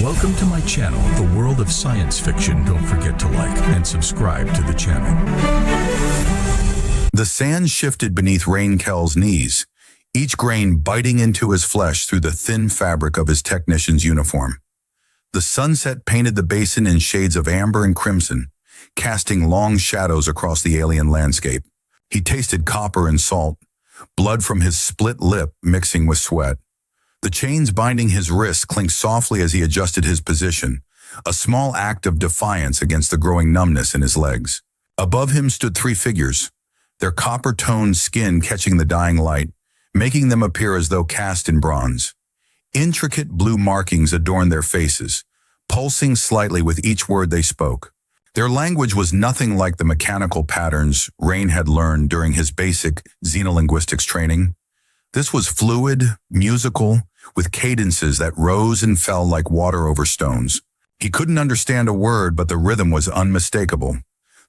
Welcome to my channel, The World of Science Fiction. Don't forget to like and subscribe to the channel. The sand shifted beneath Rain Kell's knees, each grain biting into his flesh through the thin fabric of his technician's uniform. The sunset painted the basin in shades of amber and crimson, casting long shadows across the alien landscape. He tasted copper and salt, blood from his split lip mixing with sweat. The chains binding his wrists clinked softly as he adjusted his position, a small act of defiance against the growing numbness in his legs. Above him stood three figures, their copper-toned skin catching the dying light, making them appear as though cast in bronze. Intricate blue markings adorned their faces, pulsing slightly with each word they spoke. Their language was nothing like the mechanical patterns Rain had learned during his basic xenolinguistics training. This was fluid, musical, with cadences that rose and fell like water over stones. He couldn't understand a word, but the rhythm was unmistakable.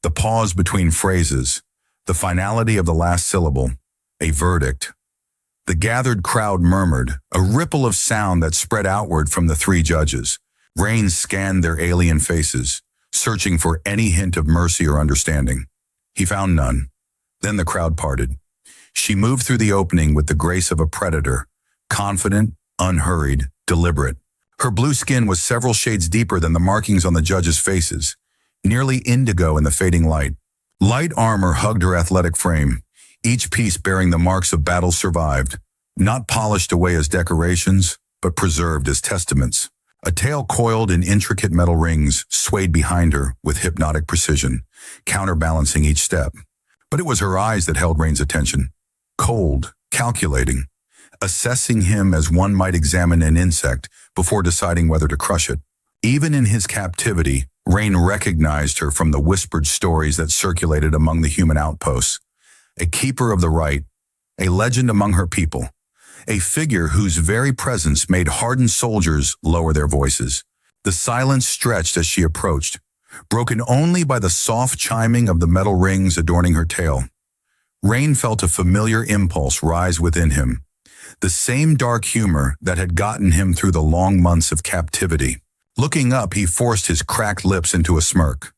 The pause between phrases, the finality of the last syllable, a verdict. The gathered crowd murmured, a ripple of sound that spread outward from the three judges. Rain scanned their alien faces, searching for any hint of mercy or understanding. He found none. Then the crowd parted. She moved through the opening with the grace of a predator, confident, unhurried, deliberate. Her blue skin was several shades deeper than the markings on the judges' faces, nearly indigo in the fading light. Light armor hugged her athletic frame, each piece bearing the marks of battle survived, not polished away as decorations, but preserved as testaments. A tail coiled in intricate metal rings swayed behind her with hypnotic precision, counterbalancing each step. But it was her eyes that held Rain's attention. Cold, calculating, assessing him as one might examine an insect before deciding whether to crush it. Even in his captivity, Rain recognized her from the whispered stories that circulated among the human outposts. A keeper of the right, a legend among her people, a figure whose very presence made hardened soldiers lower their voices. The silence stretched as she approached, broken only by the soft chiming of the metal rings adorning her tail. Rain felt a familiar impulse rise within him, the same dark humor that had gotten him through the long months of captivity. Looking up, he forced his cracked lips into a smirk.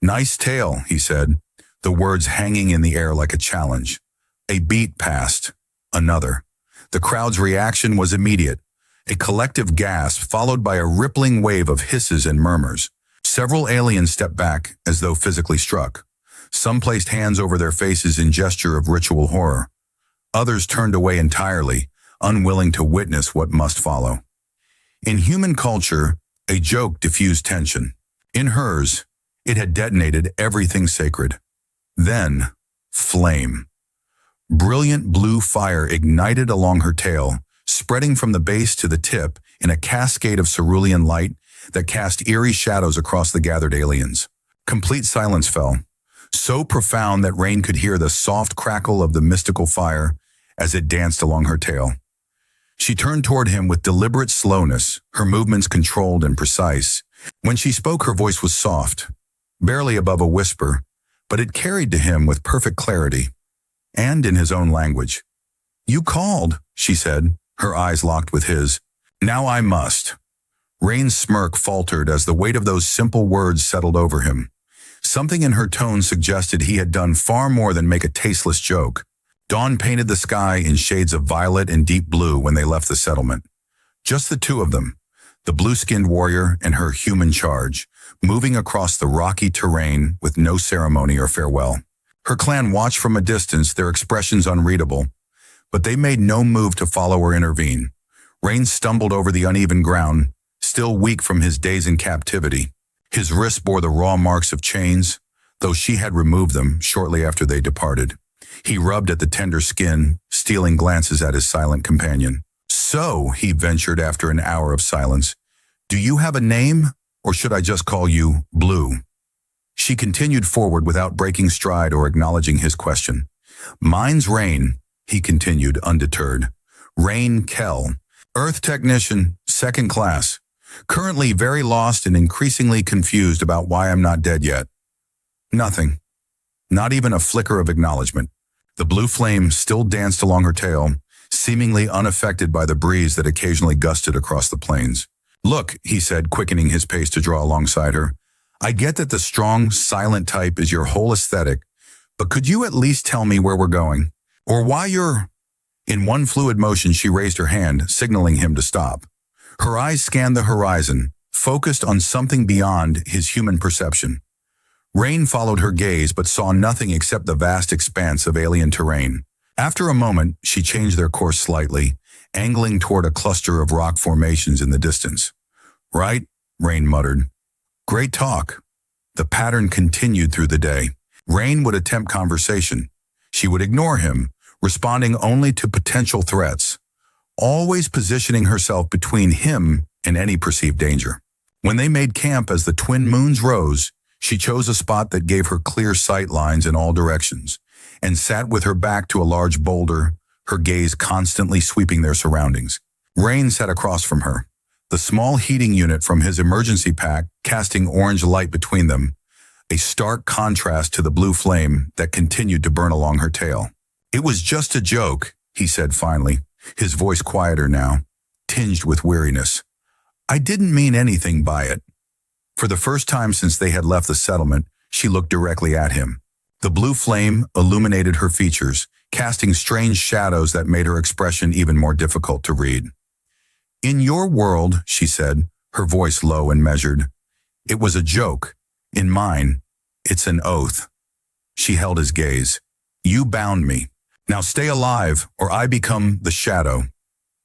"Nice tail," he said, the words hanging in the air like a challenge. A beat passed. Another. The crowd's reaction was immediate, a collective gasp followed by a rippling wave of hisses and murmurs. Several aliens stepped back as though physically struck. Some placed hands over their faces in gesture of ritual horror. Others turned away entirely, unwilling to witness what must follow. In human culture, a joke diffused tension. In hers, it had detonated everything sacred. Then, flame. Brilliant blue fire ignited along her tail, spreading from the base to the tip in a cascade of cerulean light that cast eerie shadows across the gathered aliens. Complete silence fell, so profound that Rain could hear the soft crackle of the mystical fire as it danced along her tail. She turned toward him with deliberate slowness, her movements controlled and precise. When she spoke, her voice was soft, barely above a whisper, but it carried to him with perfect clarity, and in his own language. "You called," she said, her eyes locked with his. "Now I must." Rain's smirk faltered as the weight of those simple words settled over him. Something in her tone suggested he had done far more than make a tasteless joke. Dawn painted the sky in shades of violet and deep blue when they left the settlement. Just the two of them, the blue-skinned warrior and her human charge, moving across the rocky terrain with no ceremony or farewell. Her clan watched from a distance, their expressions unreadable, but they made no move to follow or intervene. Rain stumbled over the uneven ground, still weak from his days in captivity. His wrists bore the raw marks of chains, though she had removed them shortly after they departed. He rubbed at the tender skin, stealing glances at his silent companion. "So," he ventured after an hour of silence, "do you have a name, or should I just call you Blue?" She continued forward without breaking stride or acknowledging his question. "Mine's Rain," he continued, undeterred. "Rain Kell, Earth Technician, 2nd class. Currently very lost and increasingly confused about why I'm not dead yet." Nothing. Not even a flicker of acknowledgement. The blue flame still danced along her tail, seemingly unaffected by the breeze that occasionally gusted across the plains. Look, he said, quickening his pace to draw alongside her. I get that the strong, silent type is your whole aesthetic, but could you at least tell me where we're going? Or why you're... In one fluid motion, she raised her hand, signaling him to stop. Her eyes scanned the horizon, focused on something beyond his human perception. Rain followed her gaze but saw nothing except the vast expanse of alien terrain. After a moment, she changed their course slightly, angling toward a cluster of rock formations in the distance. Right, Rain muttered. Great talk. The pattern continued through the day. Rain would attempt conversation. She would ignore him, responding only to potential threats, always positioning herself between him and any perceived danger. When they made camp as the twin moons rose, she chose a spot that gave her clear sight lines in all directions, and sat with her back to a large boulder, her gaze constantly sweeping their surroundings. Rain sat across from her, the small heating unit from his emergency pack casting orange light between them, a stark contrast to the blue flame that continued to burn along her tail. It was just a joke, he said finally, his voice quieter now, tinged with weariness. I didn't mean anything by it. For the first time since they had left the settlement, she looked directly at him. The blue flame illuminated her features, casting strange shadows that made her expression even more difficult to read. In your world, she said, her voice low and measured, it was a joke. In mine, it's an oath. She held his gaze. You bound me. Now stay alive, or I become the shadow.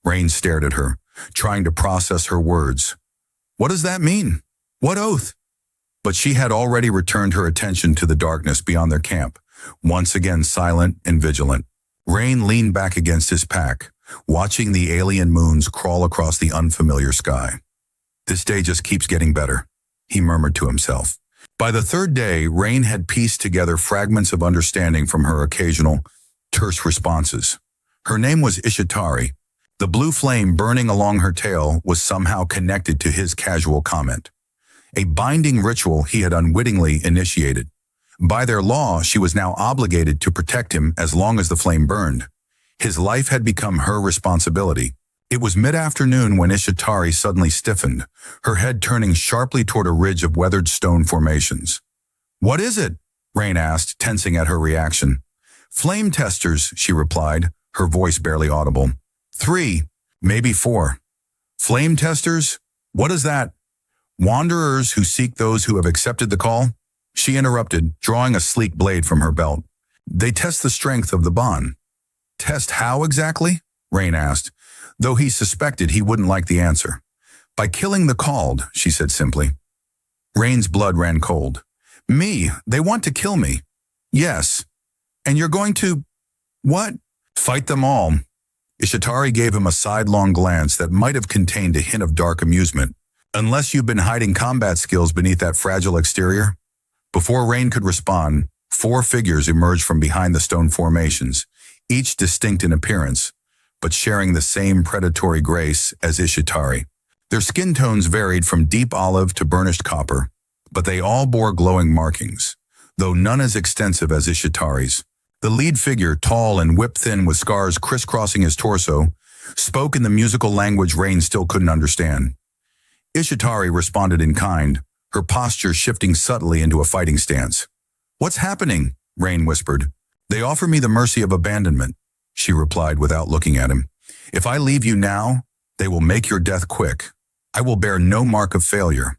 Rain stared at her, trying to process her words. What does that mean? What oath? But she had already returned her attention to the darkness beyond their camp, once again silent and vigilant. Rain leaned back against his pack, watching the alien moons crawl across the unfamiliar sky. This day just keeps getting better, he murmured to himself. By the third day, Rain had pieced together fragments of understanding from her occasional, terse responses. Her name was Ishitari. The blue flame burning along her tail was somehow connected to his casual comment. A binding ritual he had unwittingly initiated. By their law, she was now obligated to protect him as long as the flame burned. His life had become her responsibility. It was mid-afternoon when Ishitari suddenly stiffened, her head turning sharply toward a ridge of weathered stone formations. What is it? Rain asked, tensing at her reaction. Flame testers, she replied, her voice barely audible. 3, maybe 4. Flame testers? What is that? Wanderers who seek those who have accepted the call? She interrupted, drawing a sleek blade from her belt. They test the strength of the bond. Test how exactly? Rain asked, though he suspected he wouldn't like the answer. By killing the called, she said simply. Rain's blood ran cold. Me? They want to kill me. Yes. And you're going to... What? Fight them all. Ishitari gave him a sidelong glance that might have contained a hint of dark amusement. Unless you've been hiding combat skills beneath that fragile exterior? Before Rain could respond, 4 figures emerged from behind the stone formations, each distinct in appearance, but sharing the same predatory grace as Ishitari. Their skin tones varied from deep olive to burnished copper, but they all bore glowing markings, though none as extensive as Ishitari's. The lead figure, tall and whip-thin with scars crisscrossing his torso, spoke in the musical language Rain still couldn't understand. Ishitari responded in kind, her posture shifting subtly into a fighting stance. What's happening? Rain whispered. They offer me the mercy of abandonment, she replied without looking at him. If I leave you now, they will make your death quick. I will bear no mark of failure.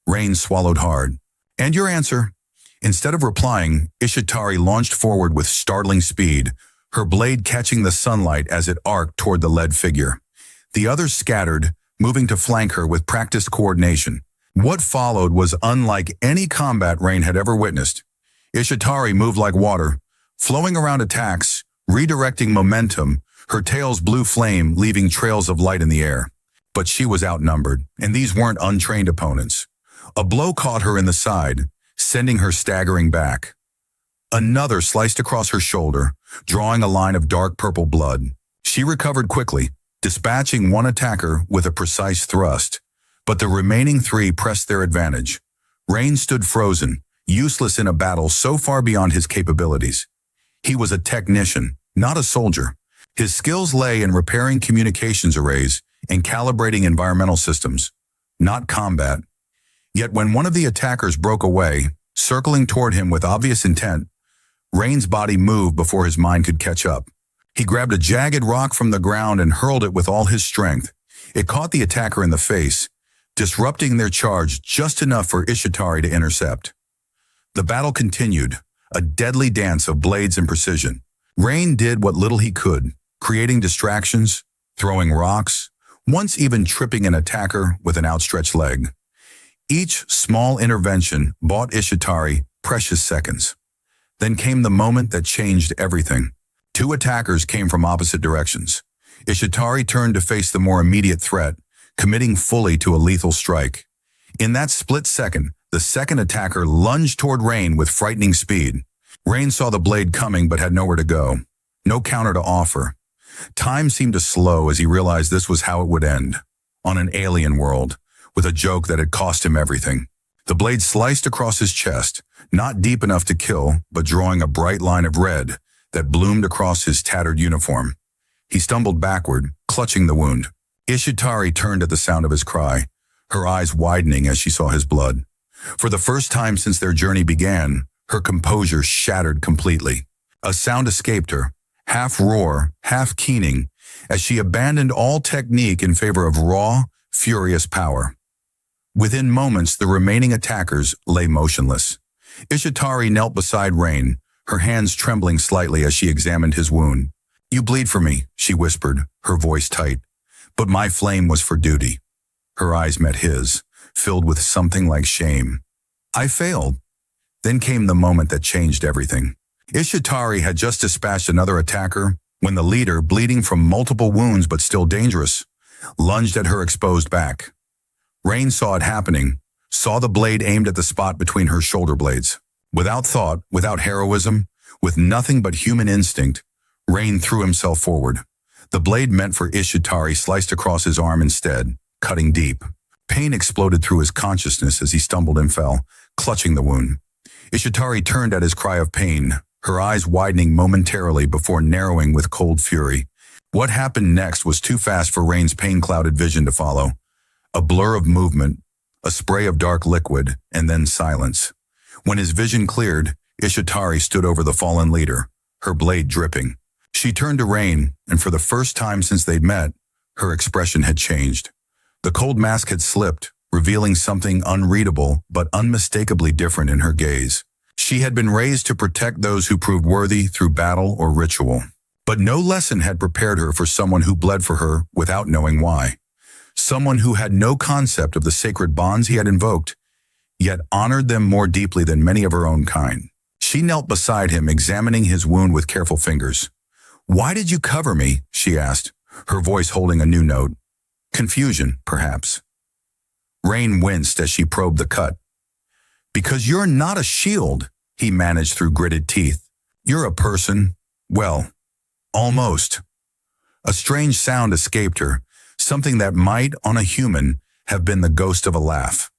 Rain swallowed hard. And your answer? Instead of replying, Ishitari launched forward with startling speed, her blade catching the sunlight as it arced toward the lead figure. The others scattered, moving to flank her with practiced coordination. What followed was unlike any combat Rain had ever witnessed. Ishitari moved like water, flowing around attacks, redirecting momentum, her tail's blue flame leaving trails of light in the air. But she was outnumbered, and these weren't untrained opponents. A blow caught her in the side, sending her staggering back. Another sliced across her shoulder, drawing a line of dark purple blood. She recovered quickly, dispatching one attacker with a precise thrust, but the remaining 3 pressed their advantage. Rain stood frozen, useless in a battle so far beyond his capabilities. He was a technician, not a soldier. His skills lay in repairing communications arrays and calibrating environmental systems, not combat. Yet when one of the attackers broke away, circling toward him with obvious intent, Rain's body moved before his mind could catch up. He grabbed a jagged rock from the ground and hurled it with all his strength. It caught the attacker in the face, disrupting their charge just enough for Ishitari to intercept. The battle continued, a deadly dance of blades and precision. Rain did what little he could, creating distractions, throwing rocks, once even tripping an attacker with an outstretched leg. Each small intervention bought Ishitari precious seconds. Then came the moment that changed everything. Two attackers came from opposite directions. Ishitari turned to face the more immediate threat, committing fully to a lethal strike. In that split second, the second attacker lunged toward Rain with frightening speed. Rain saw the blade coming but had nowhere to go. No counter to offer. Time seemed to slow as he realized this was how it would end. On an alien world, with a joke that had cost him everything. The blade sliced across his chest, not deep enough to kill, but drawing a bright line of red that bloomed across his tattered uniform. He stumbled backward, clutching the wound. Ishitari turned at the sound of his cry, her eyes widening as she saw his blood. For the first time since their journey began, her composure shattered completely. A sound escaped her, half roar, half keening, as she abandoned all technique in favor of raw, furious power. Within moments, the remaining attackers lay motionless. Ishitari knelt beside Rain, her hands trembling slightly as she examined his wound. "You bleed for me," she whispered, her voice tight. "But my flame was for duty." Her eyes met his, filled with something like shame. "I failed." Then came the moment that changed everything. Ishitari had just dispatched another attacker when the leader, bleeding from multiple wounds but still dangerous, lunged at her exposed back. Rain saw it happening, saw the blade aimed at the spot between her shoulder blades. Without thought, without heroism, with nothing but human instinct, Rain threw himself forward. The blade meant for Ishitari sliced across his arm instead, cutting deep. Pain exploded through his consciousness as he stumbled and fell, clutching the wound. Ishitari turned at his cry of pain, her eyes widening momentarily before narrowing with cold fury. What happened next was too fast for Rain's pain-clouded vision to follow. A blur of movement, a spray of dark liquid, and then silence. When his vision cleared, Ishitari stood over the fallen leader, her blade dripping. She turned to Rain, and for the first time since they'd met, her expression had changed. The cold mask had slipped, revealing something unreadable but unmistakably different in her gaze. She had been raised to protect those who proved worthy through battle or ritual. But no lesson had prepared her for someone who bled for her without knowing why. Someone who had no concept of the sacred bonds he had invoked, yet honored them more deeply than many of her own kind. She knelt beside him, examining his wound with careful fingers. "Why did you cover me?" she asked, her voice holding a new note. Confusion, perhaps. Rain winced as she probed the cut. "Because you're not a shield," he managed through gritted teeth. "You're a person. Well, almost." A strange sound escaped her, something that might, on a human, have been the ghost of a laugh.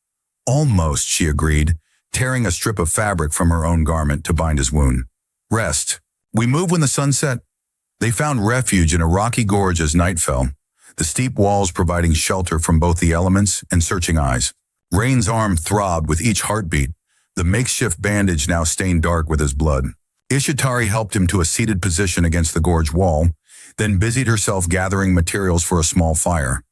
"Almost," she agreed, tearing a strip of fabric from her own garment to bind his wound. "Rest. We move when the sun set." They found refuge in a rocky gorge as night fell, the steep walls providing shelter from both the elements and searching eyes. Rain's arm throbbed with each heartbeat, the makeshift bandage now stained dark with his blood. Ishitari helped him to a seated position against the gorge wall, then busied herself gathering materials for a small fire,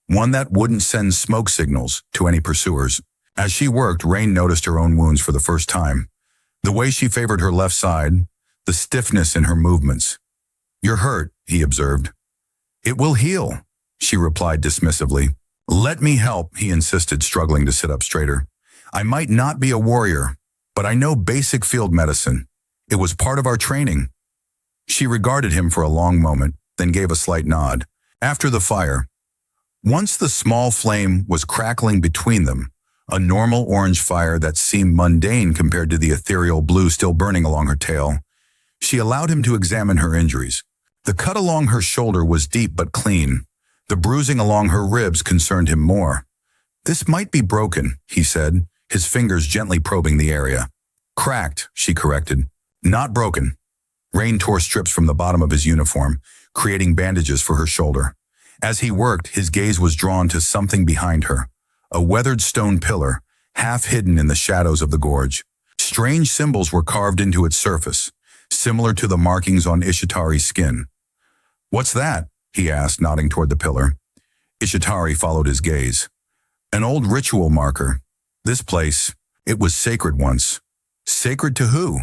one that wouldn't send smoke signals to any pursuers. As she worked, Rain noticed her own wounds for the first time. The way she favored her left side, the stiffness in her movements. "You're hurt," he observed. "It will heal," she replied dismissively. "Let me help," he insisted, struggling to sit up straighter. "I might not be a warrior, but I know basic field medicine. It was part of our training." She regarded him for a long moment, then gave a slight nod. After the fire, once the small flame was crackling between them, a normal orange fire that seemed mundane compared to the ethereal blue still burning along her tail, she allowed him to examine her injuries. The cut along her shoulder was deep but clean. The bruising along her ribs concerned him more. "This might be broken," he said, his fingers gently probing the area. "Cracked," she corrected. "Not broken." Rain tore strips from the bottom of his uniform, creating bandages for her shoulder. As he worked, his gaze was drawn to something behind her, a weathered stone pillar, half hidden in the shadows of the gorge. Strange symbols were carved into its surface, similar to the markings on Ishitari's skin. "What's that?" he asked, nodding toward the pillar. Ishitari followed his gaze. "An old ritual marker. This place, it was sacred once." "Sacred to who?"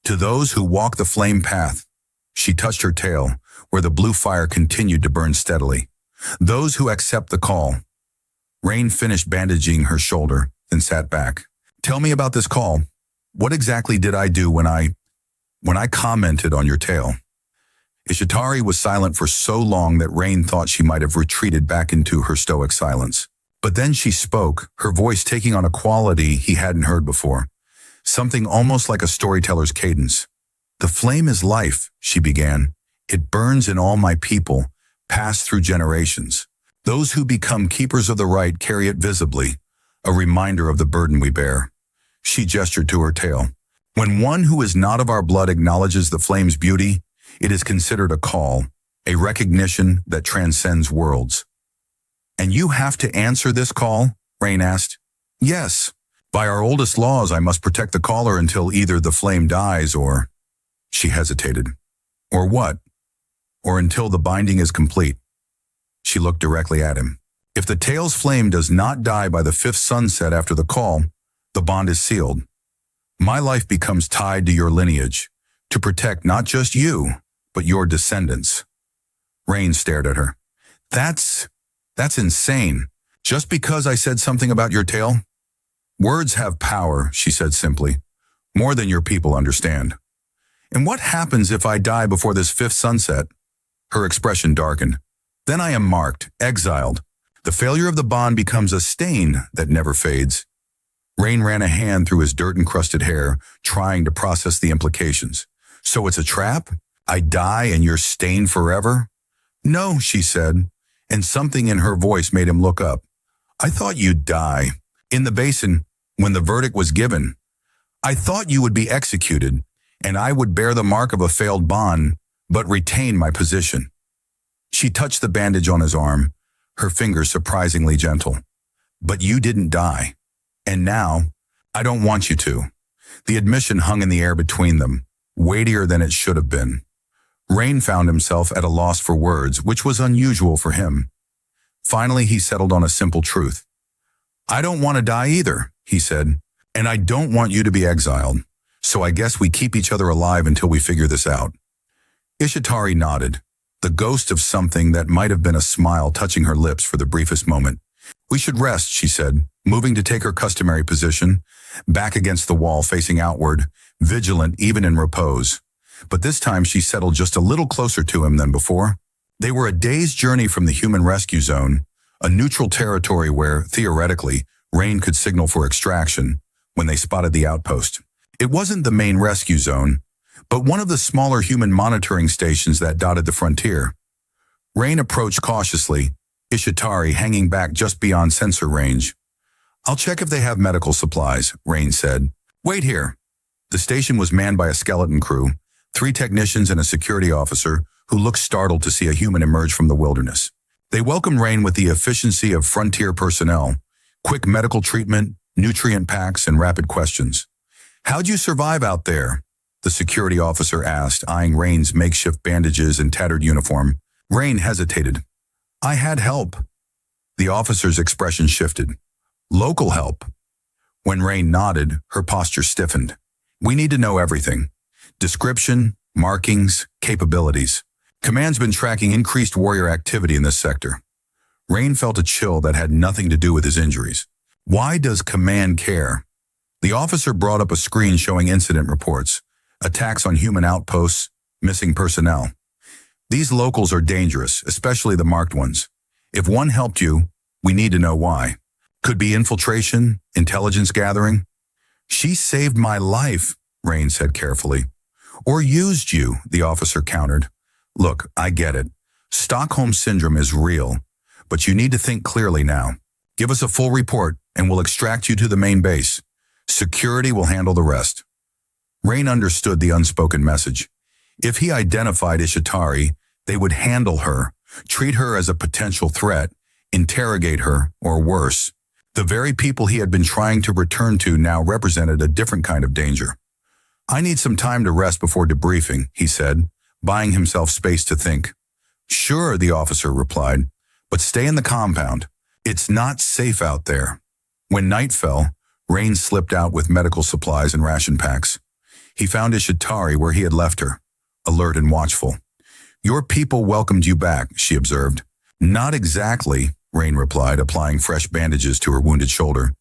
"To those who walk the flame path." She touched her tail, where the blue fire continued to burn steadily. "Those who accept the call." Rain finished bandaging her shoulder, then sat back. "Tell me about this call. What exactly did I do when I commented on your tale?" Ishitari was silent for so long that Rain thought she might have retreated back into her stoic silence. But then she spoke, her voice taking on a quality he hadn't heard before. Something almost like a storyteller's cadence. "The flame is life," she began. "It burns in all my people, passed through generations. Those who become keepers of the right carry it visibly, a reminder of the burden we bear." She gestured to her tail. "When one who is not of our blood acknowledges the flame's beauty, it is considered a call, a recognition that transcends worlds." "And you have to answer this call?" Rain asked. "Yes. By our oldest laws, I must protect the caller until either the flame dies or—" She hesitated. "Or what?" "Or until the binding is complete." She looked directly at him. "If the tale's flame does not die by the fifth sunset after the call, the bond is sealed. My life becomes tied to your lineage, to protect not just you, but your descendants." Rain stared at her. That's insane. Just because I said something about your tale?" "Words have power," she said simply. "More than your people understand." "And what happens if I die before this fifth sunset?" Her expression darkened. "Then I am marked, exiled. The failure of the bond becomes a stain that never fades." Rain ran a hand through his dirt-encrusted hair, trying to process the implications. "So it's a trap? I die and you're stained forever?" "No," she said, and something in her voice made him look up. "I thought you'd die. In the basin, when the verdict was given. I thought you would be executed, and I would bear the mark of a failed bond, but retain my position." She touched the bandage on his arm, her fingers surprisingly gentle. "But you didn't die. And now, I don't want you to." The admission hung in the air between them, weightier than it should have been. Rain found himself at a loss for words, which was unusual for him. Finally, he settled on a simple truth. "I don't want to die either," he said, "and I don't want you to be exiled. So I guess we keep each other alive until we figure this out." Ishitari nodded, the ghost of something that might have been a smile touching her lips for the briefest moment. "We should rest," she said, moving to take her customary position, back against the wall facing outward, vigilant even in repose. But this time she settled just a little closer to him than before. They were a day's journey from the human rescue zone, a neutral territory where, theoretically, Rain could signal for extraction when they spotted the outpost. It wasn't the main rescue zone, but one of the smaller human monitoring stations that dotted the frontier. Rain approached cautiously, Ishitari hanging back just beyond sensor range. "I'll check if they have medical supplies," Rain said. "Wait here." The station was manned by a skeleton crew, 3 technicians and a security officer who looked startled to see a human emerge from the wilderness. They welcomed Rain with the efficiency of frontier personnel, quick medical treatment, nutrient packs, and rapid questions. "How'd you survive out there?" the security officer asked, eyeing Rain's makeshift bandages and tattered uniform. Rain hesitated. "I had help." The officer's expression shifted. "Local help?" When Rain nodded, her posture stiffened. "We need to know everything. Description, markings, capabilities. Command's been tracking increased warrior activity in this sector." Rain felt a chill that had nothing to do with his injuries. "Why does Command care?" The officer brought up a screen showing incident reports, attacks on human outposts, missing personnel. "These locals are dangerous, especially the marked ones. If one helped you, we need to know why. Could be infiltration, intelligence gathering." "She saved my life," Rain said carefully. "Or used you," the officer countered. "Look, I get it. Stockholm Syndrome is real, but you need to think clearly now. Give us a full report, and we'll extract you to the main base. Security will handle the rest." Rain understood the unspoken message. If he identified Ishitari, they would handle her, treat her as a potential threat, interrogate her, or worse. The very people he had been trying to return to now represented a different kind of danger. I need some time to rest before debriefing, he said, buying himself space to think. Sure, the officer replied, but stay in the compound. It's not safe out there. When night fell, Rain slipped out with medical supplies and ration packs. He found Ishitari where he had left her, alert and watchful. Your people welcomed you back, she observed. Not exactly, Rain replied, applying fresh bandages to her wounded shoulder.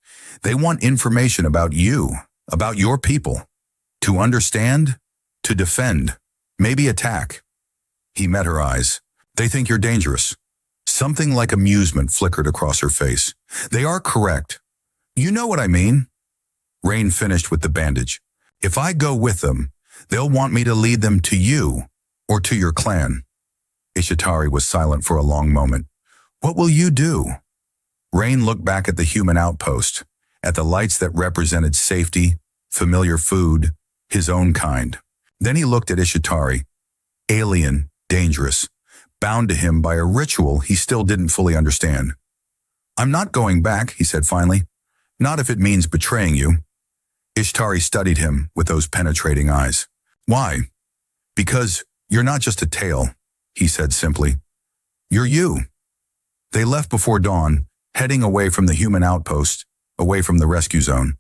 They want information about you, about your people. To understand, to defend, maybe attack. He met her eyes. They think you're dangerous. Something like amusement flickered across her face. They are correct. You know what I mean? Rain finished with the bandage. If I go with them, they'll want me to lead them to you or to your clan. Ishitari was silent for a long moment. What will you do? Rain looked back at the human outpost, at the lights that represented safety, familiar food, his own kind. Then he looked at Ishitari, alien, dangerous, bound to him by a ritual he still didn't fully understand. I'm not going back, he said finally. Not if it means betraying you. Ishitari studied him with those penetrating eyes. Why? Because you're not just a tale, he said simply. You're you. They left before dawn, heading away from the human outpost, away from the rescue zone.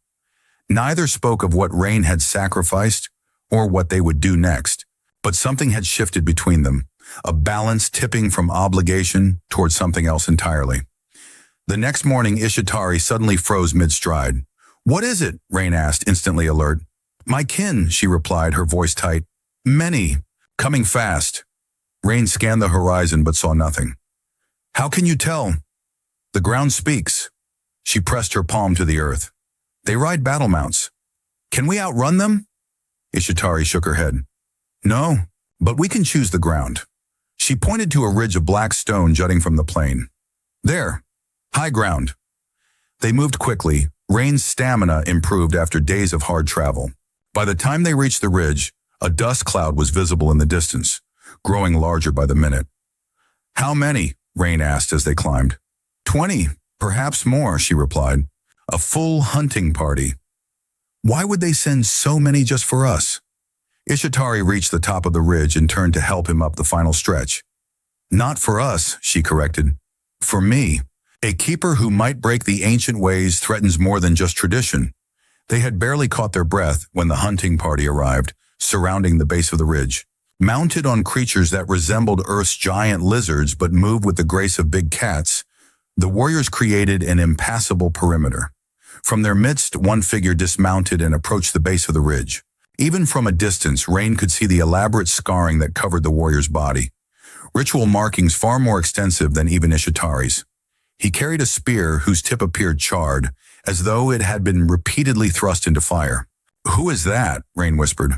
Neither spoke of what Rain had sacrificed or what they would do next, but something had shifted between them, a balance tipping from obligation towards something else entirely. The next morning, Ishitari suddenly froze mid-stride. What is it? Rain asked, instantly alert. My kin, she replied, her voice tight. Many. Coming fast. Rain scanned the horizon but saw nothing. How can you tell? The ground speaks. She pressed her palm to the earth. They ride battle mounts. Can we outrun them? Ishitari shook her head. No, but we can choose the ground. She pointed to a ridge of black stone jutting from the plain. There. High ground. They moved quickly. Rain's stamina improved after days of hard travel. By the time they reached the ridge, a dust cloud was visible in the distance, growing larger by the minute. How many? Rain asked as they climbed. 20, perhaps more, she replied. A full hunting party. Why would they send so many just for us? Ishitari reached the top of the ridge and turned to help him up the final stretch. Not for us, she corrected. For me. A keeper who might break the ancient ways threatens more than just tradition. They had barely caught their breath when the hunting party arrived, surrounding the base of the ridge. Mounted on creatures that resembled Earth's giant lizards but moved with the grace of big cats, the warriors created an impassable perimeter. From their midst, one figure dismounted and approached the base of the ridge. Even from a distance, Rain could see the elaborate scarring that covered the warrior's body. Ritual markings far more extensive than even Ishitari's. He carried a spear whose tip appeared charred, as though it had been repeatedly thrust into fire. Who is that? Rain whispered.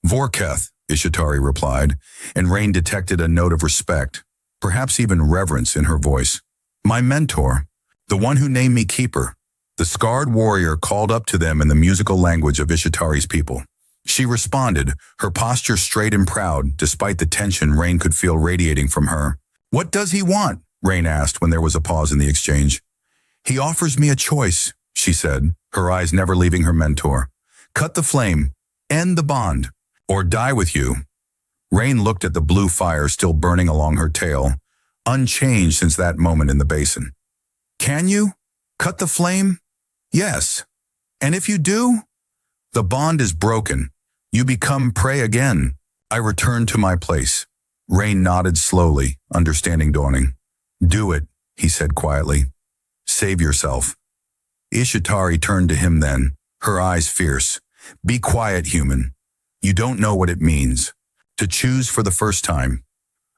Vorketh, Ishitari replied, and Rain detected a note of respect, perhaps even reverence in her voice. My mentor, the one who named me Keeper. The scarred warrior called up to them in the musical language of Ishitari's people. She responded, her posture straight and proud, despite the tension Rain could feel radiating from her. What does he want? Rain asked when there was a pause in the exchange. He offers me a choice, she said, her eyes never leaving her mentor. Cut the flame, end the bond, or die with you. Rain looked at the blue fire still burning along her tail, unchanged since that moment in the basin. Can you? Cut the flame? Yes. And if you do? The bond is broken. You become prey again. I return to my place. Rain nodded slowly, understanding dawning. Do it, he said quietly. Save yourself. Ishitari turned to him then, her eyes fierce. Be quiet, human. You don't know what it means. To choose for the first time.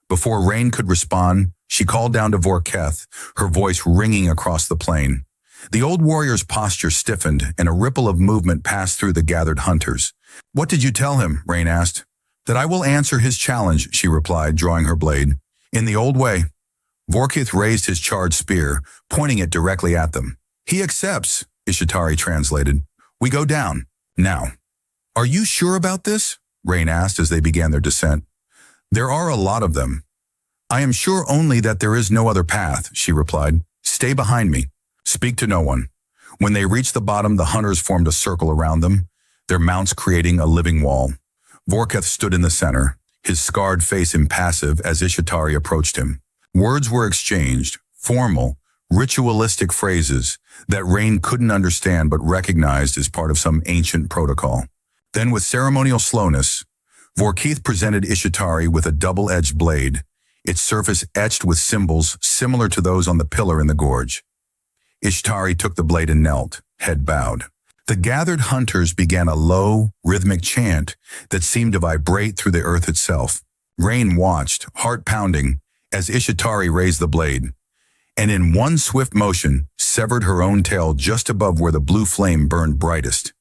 Before Rain could respond, she called down to Vorketh, her voice ringing across the plain. The old warrior's posture stiffened, and a ripple of movement passed through the gathered hunters. What did you tell him? Rain asked. That I will answer his challenge, she replied, drawing her blade. In the old way. Vorketh raised his charred spear, pointing it directly at them. He accepts, Ishitari translated. We go down. Now. Are you sure about this? Rain asked as they began their descent. There are a lot of them. I am sure only that there is no other path, she replied. Stay behind me. Speak to no one. When they reached the bottom, the hunters formed a circle around them, their mounts creating a living wall. Vorketh stood in the center, his scarred face impassive as Ishitari approached him. Words were exchanged, formal, ritualistic phrases that Rain couldn't understand but recognized as part of some ancient protocol. Then, with ceremonial slowness, Vorketh presented Ishitari with a double-edged blade, its surface etched with symbols similar to those on the pillar in the gorge. Ishitari took the blade and knelt, head bowed. The gathered hunters began a low, rhythmic chant that seemed to vibrate through the earth itself. Rain watched, heart pounding, as Ishitari raised the blade, and in one swift motion, severed her own tail just above where the blue flame burned brightest.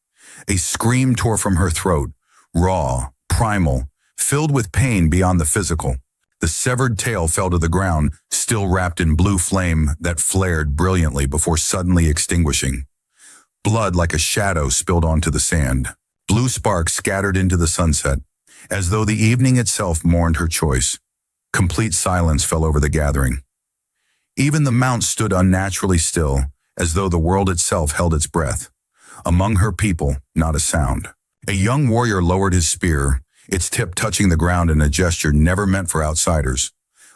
A scream tore from her throat, raw, primal, filled with pain beyond the physical. The severed tail fell to the ground, still wrapped in blue flame that flared brilliantly before suddenly extinguishing. Blood like a shadow spilled onto the sand. Blue sparks scattered into the sunset, as though the evening itself mourned her choice. Complete silence fell over the gathering. Even the mount stood unnaturally still, as though the world itself held its breath. Among her people, not a sound. A young warrior lowered his spear, its tip touching the ground in a gesture never meant for outsiders.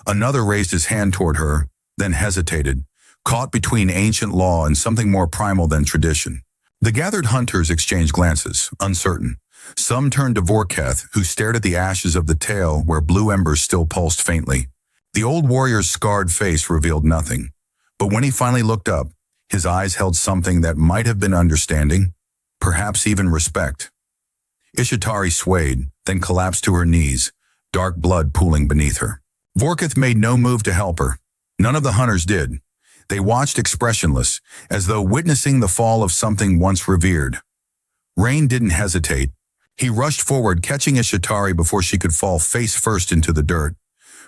Another raised his hand toward her, then hesitated, caught between ancient law and something more primal than tradition. The gathered hunters exchanged glances, uncertain. Some turned to Vorketh, who stared at the ashes of the tail where blue embers still pulsed faintly. The old warrior's scarred face revealed nothing, but when he finally looked up, his eyes held something that might have been understanding, perhaps even respect. Ishitari swayed, then collapsed to her knees, dark blood pooling beneath her. Vorketh made no move to help her. None of the hunters did. They watched expressionless, as though witnessing the fall of something once revered. Rain didn't hesitate. He rushed forward, catching Ishitari before she could fall face first into the dirt.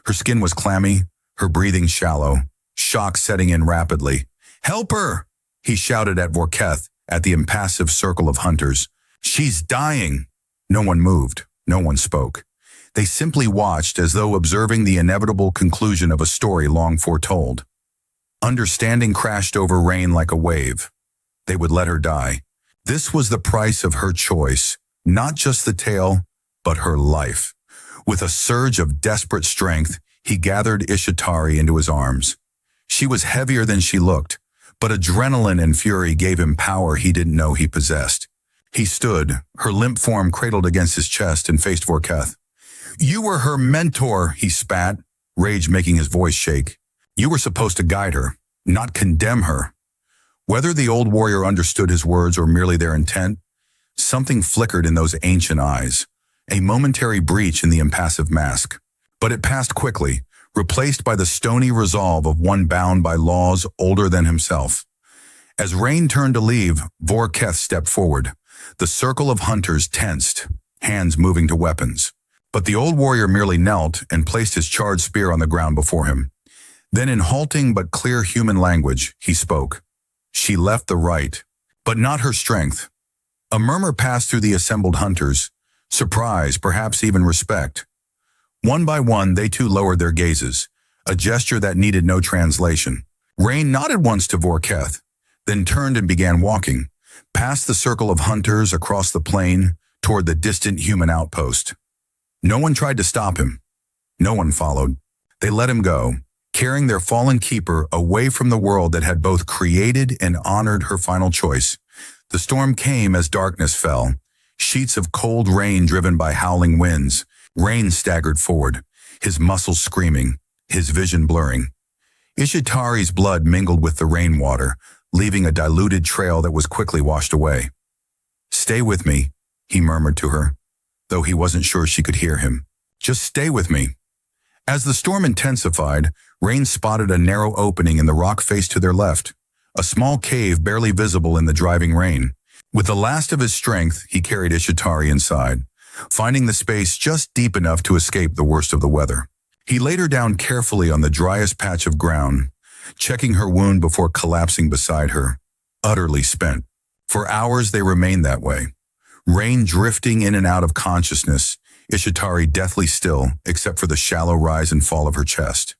Her skin was clammy, her breathing shallow, shock setting in rapidly. "Help her!" he shouted at Vorketh, at the impassive circle of hunters. "She's dying!" No one moved, no one spoke. They simply watched as though observing the inevitable conclusion of a story long foretold. Understanding crashed over Rain like a wave. They would let her die. This was the price of her choice, not just the tale, but her life. With a surge of desperate strength, he gathered Ishitari into his arms. She was heavier than she looked, but adrenaline and fury gave him power he didn't know he possessed. He stood, her limp form cradled against his chest, and faced Vorketh. "You were her mentor," he spat, rage making his voice shake. "You were supposed to guide her, not condemn her." Whether the old warrior understood his words or merely their intent, something flickered in those ancient eyes, a momentary breach in the impassive mask. But it passed quickly, replaced by the stony resolve of one bound by laws older than himself. As Rain turned to leave, Vorketh stepped forward. The circle of hunters tensed, hands moving to weapons. But the old warrior merely knelt and placed his charred spear on the ground before him. Then in halting but clear human language, he spoke. She left the right, but not her strength. A murmur passed through the assembled hunters, surprise, perhaps even respect. One by one, they too lowered their gazes, a gesture that needed no translation. Rain nodded once to Vorketh, then turned and began walking, past the circle of hunters across the plain toward the distant human outpost. No one tried to stop him. No one followed. They let him go, carrying their fallen keeper away from the world that had both created and honored her final choice. The storm came as darkness fell, sheets of cold rain driven by howling winds. Rain staggered forward, his muscles screaming, his vision blurring. Ishitari's blood mingled with the rainwater, leaving a diluted trail that was quickly washed away. "Stay with me," he murmured to her, though he wasn't sure she could hear him. "Just stay with me." As the storm intensified, Rain spotted a narrow opening in the rock face to their left, a small cave barely visible in the driving rain. With the last of his strength, he carried Ishitari inside, finding the space just deep enough to escape the worst of the weather. He laid her down carefully on the driest patch of ground, checking her wound before collapsing beside her, utterly spent. For hours they remained that way, Rain drifting in and out of consciousness, Ishitari deathly still, except for the shallow rise and fall of her chest.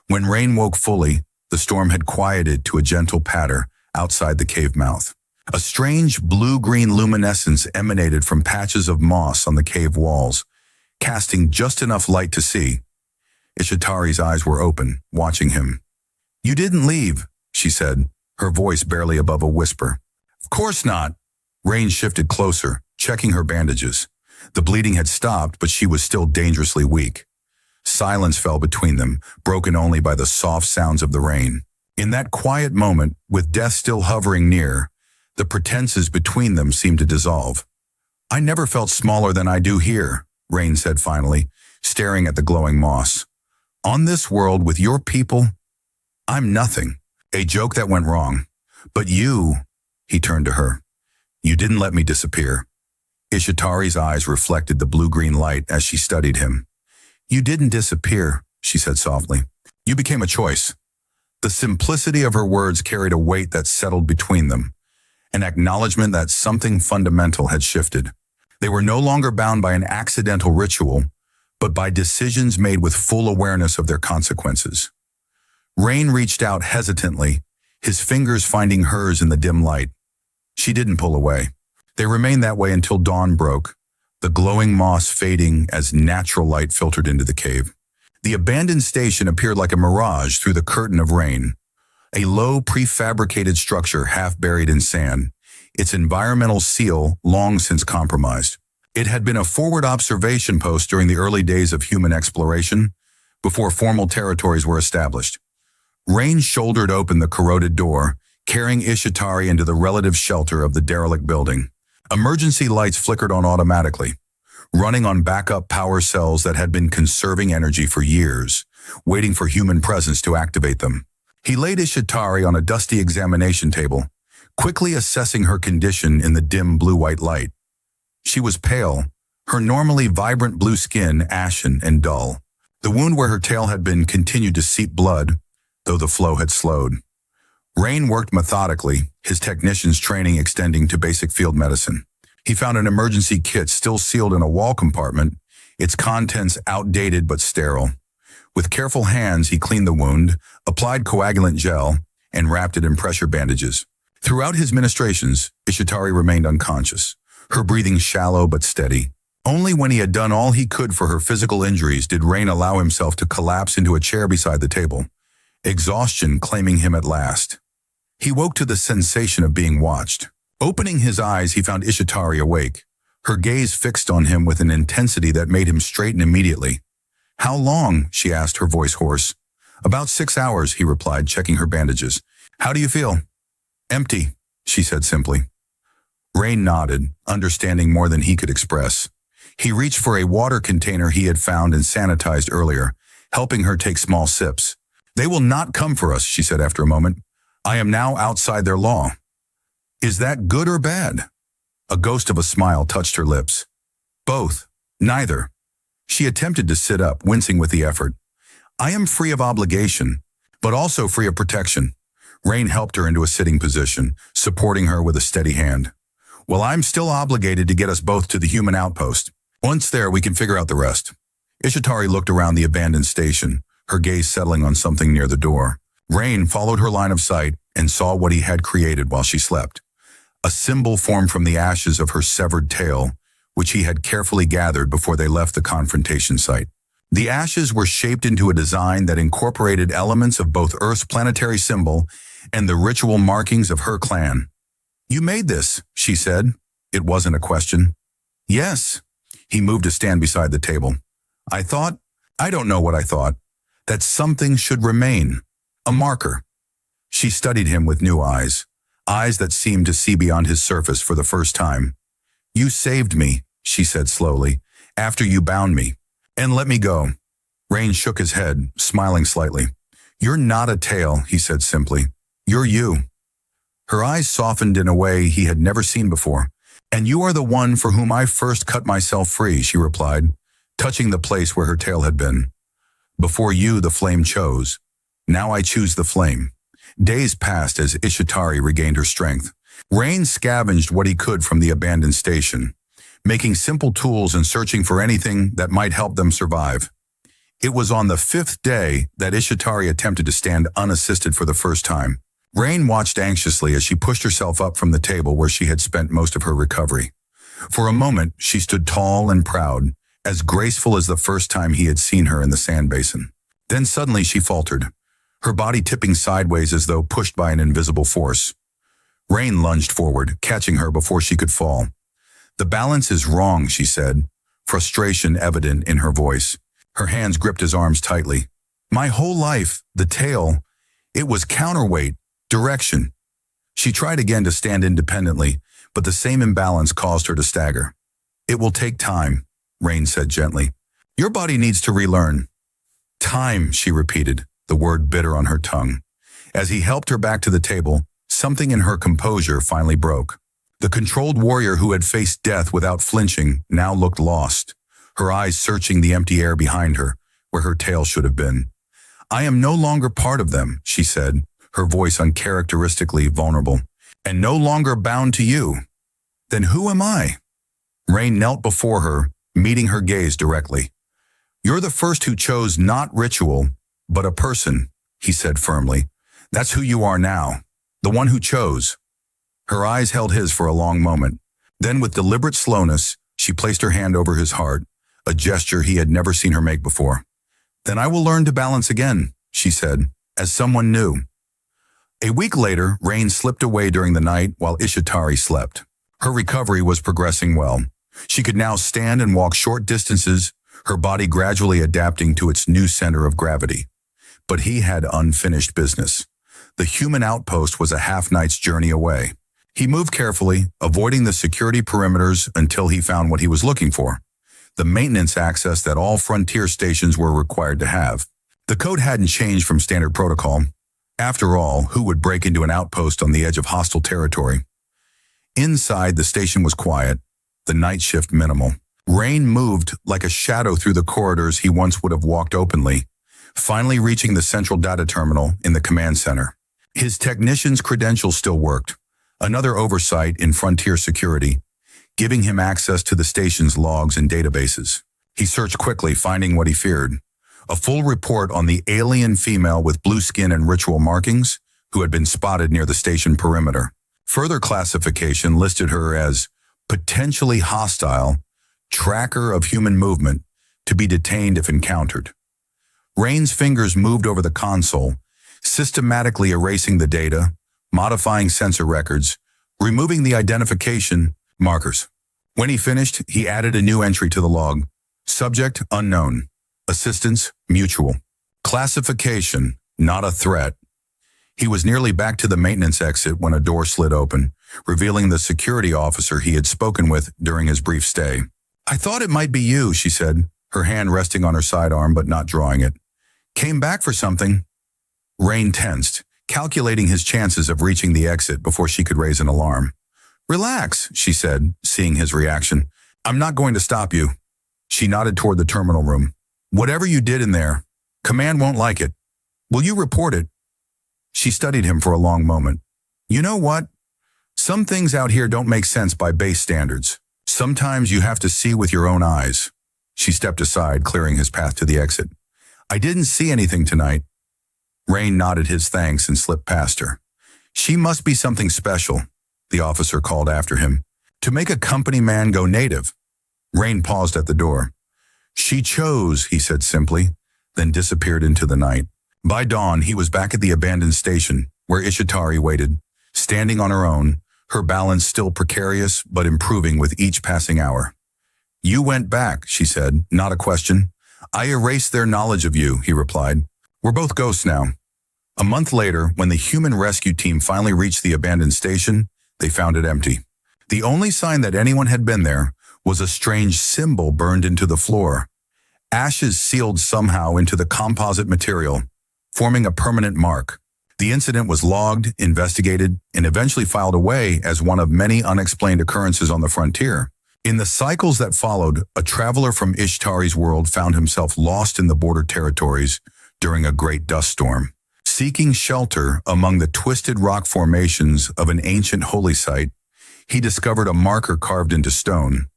When Rain woke fully, the storm had quieted to a gentle patter, outside the cave mouth. A strange blue-green luminescence emanated from patches of moss on the cave walls, casting just enough light to see. Ishitari's eyes were open, watching him. "You didn't leave," she said, her voice barely above a whisper. "Of course not." Rain shifted closer, checking her bandages. The bleeding had stopped, but she was still dangerously weak. Silence fell between them, broken only by the soft sounds of the rain. In that quiet moment, with death still hovering near, the pretenses between them seemed to dissolve. "I never felt smaller than I do here," Rain said finally, staring at the glowing moss. "On this world, with your people, I'm nothing. A joke that went wrong. But you," he turned to her, "you didn't let me disappear." Ishitari's eyes reflected the blue-green light as she studied him. "You didn't disappear," she said softly. "You became a choice." The simplicity of her words carried a weight that settled between them, an acknowledgement that something fundamental had shifted. They were no longer bound by an accidental ritual, but by decisions made with full awareness of their consequences. Rain reached out hesitantly, his fingers finding hers in the dim light. She didn't pull away. They remained that way until dawn broke, the glowing moss fading as natural light filtered into the cave. The abandoned station appeared like a mirage through the curtain of rain, a low prefabricated structure half buried in sand, its environmental seal long since compromised. It had been a forward observation post during the early days of human exploration, before formal territories were established. Rain shouldered open the corroded door, carrying Ishitari into the relative shelter of the derelict building. Emergency lights flickered on automatically, running on backup power cells that had been conserving energy for years, waiting for human presence to activate them. He laid Ishitari on a dusty examination table, quickly assessing her condition in the dim blue-white light. She was pale, her normally vibrant blue skin ashen and dull. The wound where her tail had been continued to seep blood, though the flow had slowed. Rain worked methodically, his technician's training extending to basic field medicine. He found an emergency kit still sealed in a wall compartment, its contents outdated but sterile. With careful hands, he cleaned the wound, applied coagulant gel, and wrapped it in pressure bandages. Throughout his ministrations, Ishitari remained unconscious, her breathing shallow but steady. Only when he had done all he could for her physical injuries did Rain allow himself to collapse into a chair beside the table, exhaustion claiming him at last. He woke to the sensation of being watched. Opening his eyes, he found Ishitari awake, her gaze fixed on him with an intensity that made him straighten immediately. "How long?" she asked, her voice hoarse. "About 6 hours," he replied, checking her bandages. "How do you feel?" "Empty," she said simply. Rain nodded, understanding more than he could express. He reached for a water container he had found and sanitized earlier, helping her take small sips. "They will not come for us," she said after a moment. "I am now outside their law." "Is that good or bad?" A ghost of a smile touched her lips. "Both. Neither." She attempted to sit up, wincing with the effort. "I am free of obligation, but also free of protection." Rain helped her into a sitting position, supporting her with a steady hand. "Well, I'm still obligated to get us both to the human outpost. Once there, we can figure out the rest." Ishitari looked around the abandoned station, her gaze settling on something near the door. Rain followed her line of sight and saw what he had created while she slept. A symbol formed from the ashes of her severed tail, which he had carefully gathered before they left the confrontation site. The ashes were shaped into a design that incorporated elements of both Earth's planetary symbol and the ritual markings of her clan. "You made this," she said. It wasn't a question. "Yes." He moved to stand beside the table. I don't know what I thought, that something should remain. A marker." She studied him with new eyes that seemed to see beyond his surface for the first time. "You saved me," she said slowly, "after you bound me. And let me go." Rain shook his head, smiling slightly. "You're not a tale," he said simply. "You're you." Her eyes softened in a way he had never seen before. "And you are the one for whom I first cut myself free," she replied, touching the place where her tail had been. "Before you, the flame chose. Now I choose the flame." Days passed as Ishitari regained her strength. Rain scavenged what he could from the abandoned station, making simple tools and searching for anything that might help them survive. It was on the 5th day that Ishitari attempted to stand unassisted for the first time. Rain watched anxiously as she pushed herself up from the table where she had spent most of her recovery. For a moment, she stood tall and proud, as graceful as the first time he had seen her in the sand basin. Then suddenly she faltered, her body tipping sideways as though pushed by an invisible force. Rain lunged forward, catching her before she could fall. "The balance is wrong," she said, frustration evident in her voice. Her hands gripped his arms tightly. "My whole life, the tale, it was counterweight, direction." She tried again to stand independently, but the same imbalance caused her to stagger. "It will take time," Rain said gently. "Your body needs to relearn." "Time," she repeated, the word bitter on her tongue. As he helped her back to the table, something in her composure finally broke. The controlled warrior who had faced death without flinching now looked lost, her eyes searching the empty air behind her, where her tail should have been. "I am no longer part of them," she said, her voice uncharacteristically vulnerable, "and no longer bound to you." "Then who am I?" Rain knelt before her, meeting her gaze directly. "You're the first who chose not ritual, but a person," he said firmly. "That's who you are now, the one who chose." Her eyes held his for a long moment. Then with deliberate slowness, she placed her hand over his heart, a gesture he had never seen her make before. "Then I will learn to balance again," she said, as someone new. A week later, Rain slipped away during the night while Ishitari slept. Her recovery was progressing well. She could now stand and walk short distances, her body gradually adapting to its new center of gravity. But he had unfinished business. The human outpost was a half-night's journey away. He moved carefully, avoiding the security perimeters until he found what he was looking for: the maintenance access that all frontier stations were required to have. The code hadn't changed from standard protocol. After all, who would break into an outpost on the edge of hostile territory? Inside, the station was quiet, the night shift minimal. Rain moved like a shadow through the corridors he once would have walked openly, finally reaching the central data terminal in the command center. His technician's credentials still worked, another oversight in frontier security, giving him access to the station's logs and databases. He searched quickly, finding what he feared: a full report on the alien female with blue skin and ritual markings who had been spotted near the station perimeter. Further classification listed her as potentially hostile, tracker of human movement, to be detained if encountered. Rain's fingers moved over the console, systematically erasing the data, modifying sensor records, removing the identification markers. When he finished, he added a new entry to the log: subject unknown, assistance mutual, classification not a threat. He was nearly back to the maintenance exit when a door slid open, revealing the security officer he had spoken with during his brief stay. "I thought it might be you," she said, her hand resting on her sidearm but not drawing it. "Came back for something." Rain tensed, calculating his chances of reaching the exit before she could raise an alarm. "Relax," she said, seeing his reaction. "I'm not going to stop you." She nodded toward the terminal room. "Whatever you did in there, Command won't like it. Will you report it?" She studied him for a long moment. "You know what? Some things out here don't make sense by base standards. Sometimes you have to see with your own eyes." She stepped aside, clearing his path to the exit. "I didn't see anything tonight." Rain nodded his thanks and slipped past her. "She must be something special," the officer called after him, "to make a company man go native." Rain paused at the door. "She chose," he said simply, then disappeared into the night. By dawn, he was back at the abandoned station, where Ishitari waited, standing on her own, her balance still precarious but improving with each passing hour. "You went back," she said, not a question. "I erased their knowledge of you," he replied. "We're both ghosts now." A month later, when the human rescue team finally reached the abandoned station, they found it empty. The only sign that anyone had been there was a strange symbol burned into the floor. Ashes sealed somehow into the composite material, forming a permanent mark. The incident was logged, investigated, and eventually filed away as one of many unexplained occurrences on the frontier. In the cycles that followed, a traveler from Ishtari's world found himself lost in the border territories during a great dust storm. Seeking shelter among the twisted rock formations of an ancient holy site, he discovered a marker carved into stone,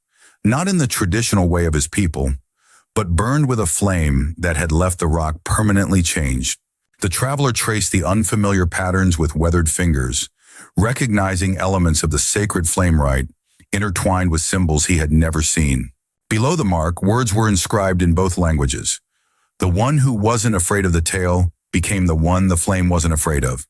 not in the traditional way of his people, but burned with a flame that had left the rock permanently changed. The traveler traced the unfamiliar patterns with weathered fingers, recognizing elements of the sacred flame rite intertwined with symbols he had never seen. Below the mark, words were inscribed in both languages. The one who wasn't afraid of the tail became the one the flame wasn't afraid of.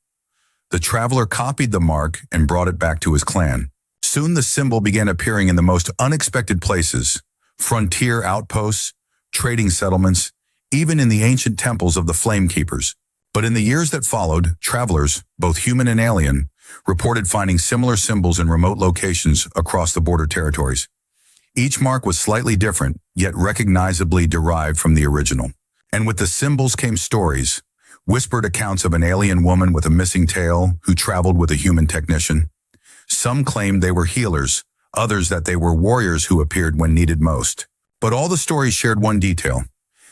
The traveler copied the mark and brought it back to his clan. Soon the symbol began appearing in the most unexpected places: frontier outposts, trading settlements, even in the ancient temples of the Flame Keepers. But in the years that followed, travelers, both human and alien, reported finding similar symbols in remote locations across the border territories. Each mark was slightly different, yet recognizably derived from the original. And with the symbols came stories, whispered accounts of an alien woman with a missing tail who traveled with a human technician. Some claimed they were healers, others that they were warriors who appeared when needed most. But all the stories shared one detail.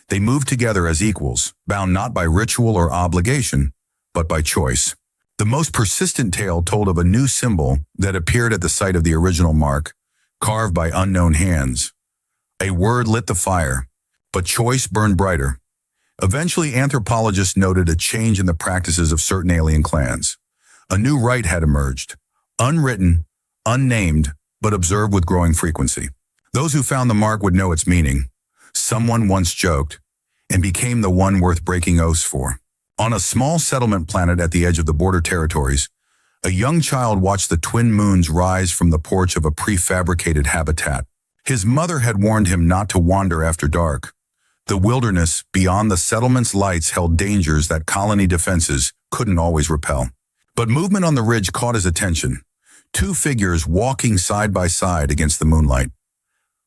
They moved together as equals, bound not by ritual or obligation, but by choice. The most persistent tale told of a new symbol that appeared at the site of the original mark, carved by unknown hands. A word lit the fire, but choice burned brighter. Eventually, anthropologists noted a change in the practices of certain alien clans. A new rite had emerged, unwritten, unnamed, but observed with growing frequency. Those who found the mark would know its meaning. Someone once joked, and became the one worth breaking oaths for. On a small settlement planet at the edge of the border territories, a young child watched the twin moons rise from the porch of a prefabricated habitat. His mother had warned him not to wander after dark. The wilderness beyond the settlement's lights held dangers that colony defenses couldn't always repel. But movement on the ridge caught his attention. Two figures walking side by side against the moonlight.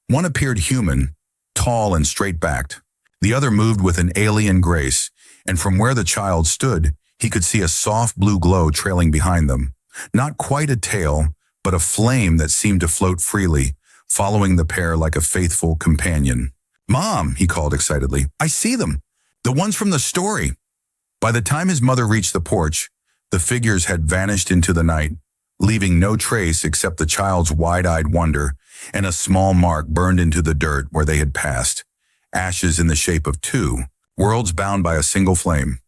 One appeared human, tall and straight-backed. The other moved with an alien grace, and from where the child stood, he could see a soft blue glow trailing behind them. Not quite a tail, but a flame that seemed to float freely, following the pair like a faithful companion. "Mom," he called excitedly, "I see them. The ones from the story." By the time his mother reached the porch, the figures had vanished into the night, leaving no trace except the child's wide-eyed wonder and a small mark burned into the dirt where they had passed, ashes in the shape of two, worlds bound by a single flame.